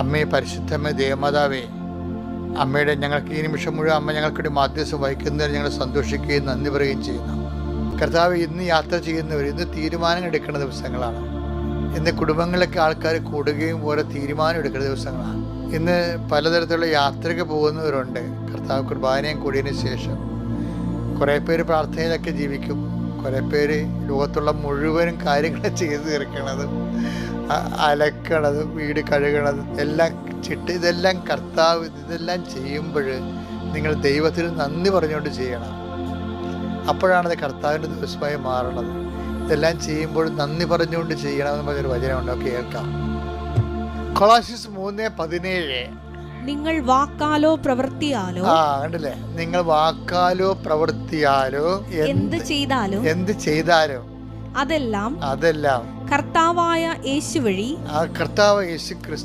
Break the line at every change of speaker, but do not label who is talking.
അമ്മയെ പരിശുദ്ധമ്മ ദേവമാതാവേ, അമ്മയുടെ ഞങ്ങൾക്ക് ഈ നിമിഷം മുഴുവൻ അമ്മ ഞങ്ങൾക്കൊരു മാധ്യസ്ഥം വഹിക്കുന്നതിന് ഞങ്ങൾ സന്തോഷിക്കുകയും നന്ദി പറയുകയും ചെയ്യുന്നു. കർത്താവ്, ഇന്ന് യാത്ര ചെയ്യുന്നവർ, ഇന്ന് തീരുമാനങ്ങൾ എടുക്കുന്ന ദിവസങ്ങളാണ്. ഇന്ന് കുടുംബങ്ങളിലൊക്കെ ആൾക്കാർ കൂടുകയും ഓരോ തീരുമാനം എടുക്കുന്ന ദിവസങ്ങളാണ്. ഇന്ന് പലതരത്തിലുള്ള യാത്രയ്ക്ക് പോകുന്നവരുണ്ട്. കർത്താവ്, കുർബാനയും കൂടിയതിന് ശേഷം കുറേ പേര് പ്രാർത്ഥനയിലൊക്കെ ജീവിക്കും. കുറേ പേര് ലോകത്തുള്ള മുഴുവനും കാര്യങ്ങൾ ചെയ്തു തീർക്കണതും അലക്കണതും വീട് കഴുകണതും എല്ലാം ഇതെല്ലാം കർത്താവ് ഇതെല്ലാം ചെയ്യുമ്പോൾ നിങ്ങൾ ദൈവത്തിന് നന്ദി പറഞ്ഞുകൊണ്ട് ചെയ്യണം. അപ്പോഴാണത് കർത്താവിൻ്റെ ദിവസമായി മാറണത്. ഇതെല്ലാം ചെയ്യുമ്പോൾ നന്ദി പറഞ്ഞുകൊണ്ട് ചെയ്യണമെന്ന് പറഞ്ഞൊരു വചനമുണ്ട്. കേൾക്കാം. കൊളോസ്യസ് 3:17.
നിങ്ങൾ വാക്കാലോ പ്രവൃത്തിയാലോ
കണ്ടില്ലേ, നിങ്ങൾ വാക്കാലോ പ്രവൃത്തിയാലോ എന്ത് ചെയ്താലും
അതെല്ലാം
കർത്താവായ
യേശു വഴി
കർത്താവ് യേശു ക്രിസ്തു